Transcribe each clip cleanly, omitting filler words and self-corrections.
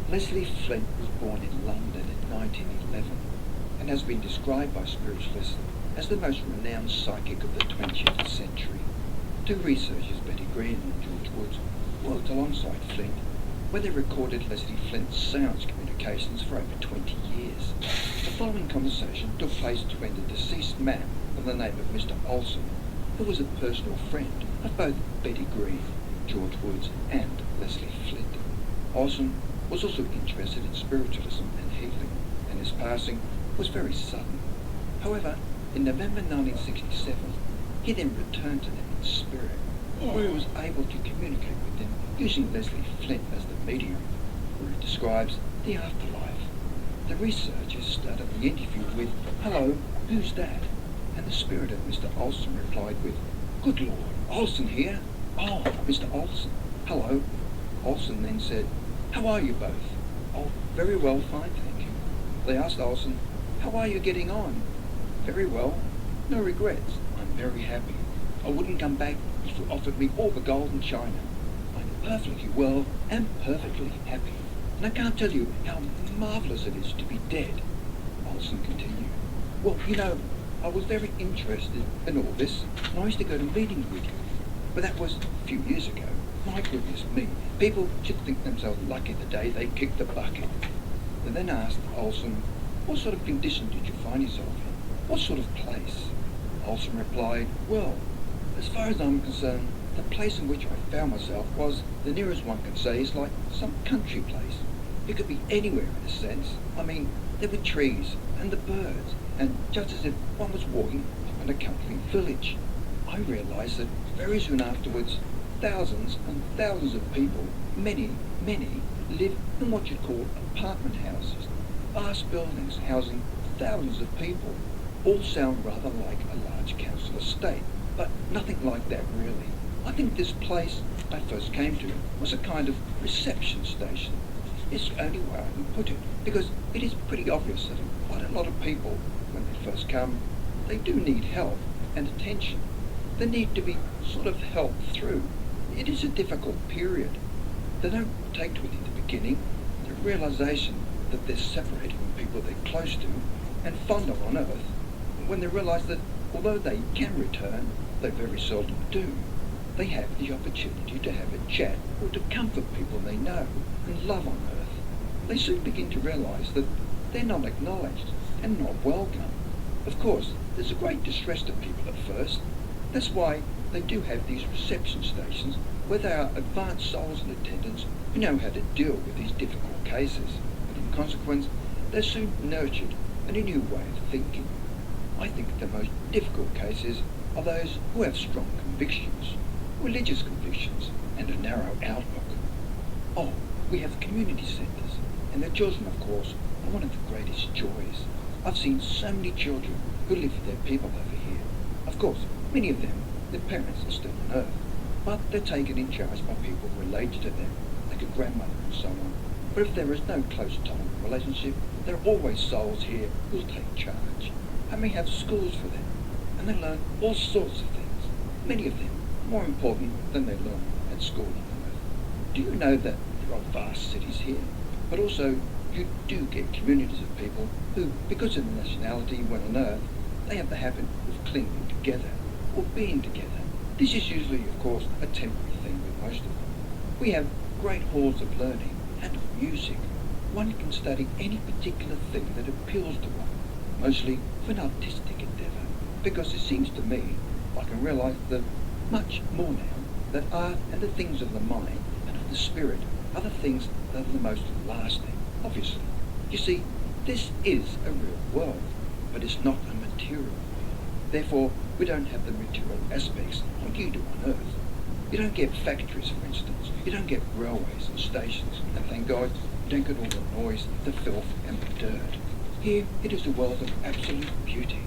Leslie Flint was born in London in 1911 and has been described by spiritualists as the most renowned psychic of the 20th century. Two researchers, Betty Green and George Woods, worked alongside Flint, where they recorded Leslie Flint's seance communications for over 20 years. The following conversation took place when the deceased man of the name of Mr. Olsen, who was a personal friend of both Betty Green, George Woods and Leslie Flint. Olsen was also interested in spiritualism and healing, and his passing was very sudden. However, in November 1967, he then returned to them in spirit, where he was able to communicate with them using Leslie Flint as the medium, where he describes the afterlife. The researchers started the interview with, "Hello, who's that?" And the spirit of Mr. Olsen replied with, "Good Lord, Olsen here? Oh, Mr. Olsen. Hello." Olsen then said, "How are you both?" "Oh, very well, fine, thank you." They asked Olsen, "How are you getting on?" "Very well. No regrets. I'm very happy. I wouldn't come back if you offered me all the gold in China. I'm perfectly well and perfectly happy. And I can't tell you how marvellous it is to be dead." Olsen continued, "Well, you know, I was very interested in all this, and I used to go to meetings with you. But that was a few years ago. My goodness me, people should think themselves lucky the day they kicked the bucket." They then asked Olsen, "What sort of condition did you find yourself in? What sort of place?" Olsen replied, "Well, as far as I'm concerned, the place in which I found myself was, the nearest one can say, is like some country place. It could be anywhere in a sense. I mean, there were trees and the birds, and just as if one was walking up in a country village. I realised that very soon afterwards, thousands and thousands of people, many, live in what you'd call apartment houses, vast buildings housing thousands of people. All sound rather like a large council estate, but nothing like that really. I think this place I first came to was a kind of reception station. It's the only way I can put it, because it is pretty obvious that quite a lot of people, when they first come, they do need help and attention. They need to be sort of helped through. It is a difficult period. They don't take to it in the beginning, the realisation that they're separated from people they're close to and fond of on earth, when they realise that although they can return, they very seldom do, they have the opportunity to have a chat or to comfort people they know and love on earth. They soon begin to realise that they're not acknowledged and not welcome. Of course, there's a great distress to people at first. That's why they do have these reception stations where there are advanced souls in attendance who know how to deal with these difficult cases. But in consequence, they're soon nurtured in a new way of thinking. I think the most difficult cases are those who have strong convictions, religious convictions, and a narrow outlook. Oh, we have community centres, and their children, of course, are one of the greatest joys. I've seen so many children who live with their people over here. Of course, many of them, their parents are still on earth, but they're taken in charge by people related to them, like a grandmother and so on. But if there is no close tolerant relationship, there are always souls here who'll take charge. And we have schools for them, and they learn all sorts of things, many of them more important than they learn at school on earth. Do you know that there are vast cities here, but also you do get communities of people who, because of their nationality when on earth, they have the habit of clinging together or being together. This is usually, of course, a temporary thing with most of them. We have great halls of learning and of music. One can study any particular thing that appeals to one, mostly for an artistic endeavour, because it seems to me, I can realise that much more now, that art and the things of the mind and of the spirit are the things that are the most lasting, obviously. You see, this is a real world, but it's not a material world. Therefore, we don't have the material aspects like you do on earth. You don't get factories, for instance. You don't get railways and stations, and thank God, you don't get all the noise, the filth and the dirt. Here, it is a world of absolute beauty,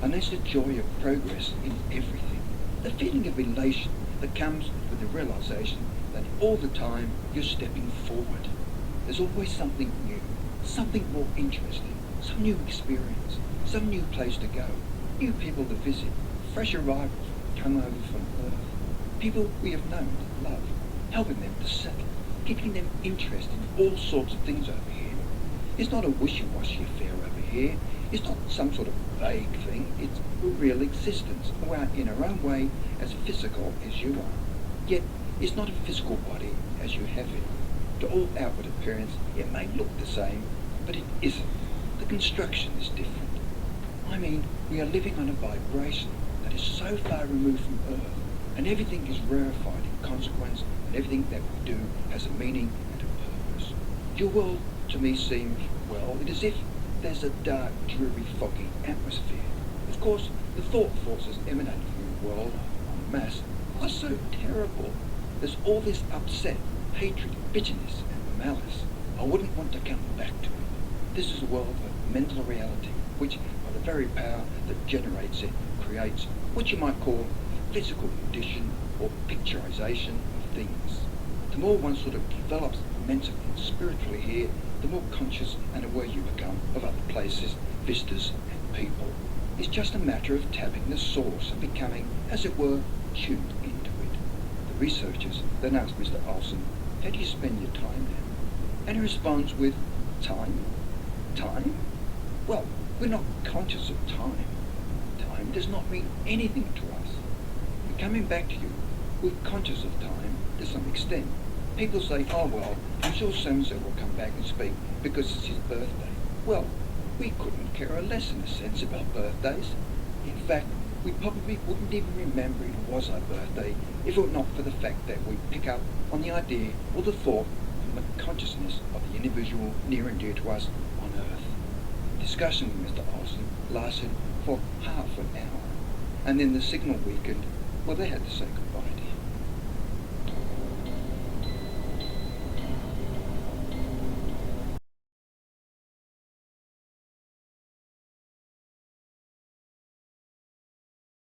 and there's the joy of progress in everything. The feeling of elation that comes with the realisation that all the time you're stepping forward. There's always something new, something more interesting, some new experience, some new place to go, new people to visit, fresh arrivals come over from Earth, people we have known and loved, helping them to settle, keeping them interested in all sorts of things over here. It's not a wishy-washy affair over here. It's not some sort of vague thing. It's a real existence. We are in our own way as physical as you are. Yet, it's not a physical body as you have it. To all outward appearance, it may look the same, but it isn't. The construction is different. I mean, we are living on a vibration that is so far removed from Earth, and everything is rarefied in consequence, and everything that we do has a meaning and a purpose. Your world, to me, seems, well, it is as if there's a dark, dreary, foggy atmosphere. Of course, the thought forces emanating from your world, en masse, are so terrible. There's all this upset, hatred, bitterness, and malice. I wouldn't want to come back to it. This is a world of mental reality, which, by the very power that generates it, creates what you might call physical condition or picturization of things. The more one sort of develops mentally and spiritually here, the more conscious and aware you become of other places, vistas, and people. It's just a matter of tapping the source and becoming, as it were, tuned into it. The researchers then asked Mr. Olsen, "How do you spend your time now?" And he responds with, "Time? Time? Well, we're not conscious of time. Time does not mean anything to us. And coming back to you, we're conscious of time to some extent. People say, oh well, I'm sure so-and-so will come back and speak because it's his birthday. Well, we couldn't care less in a sense about birthdays. In fact, we probably wouldn't even remember it was our birthday if it were not for the fact that we pick up on the idea or the thought from the consciousness of the individual near and dear to us on Earth. The discussion with Mr. Olsen lasted for half an hour, and then the signal weakened. Well, they had to say goodbye.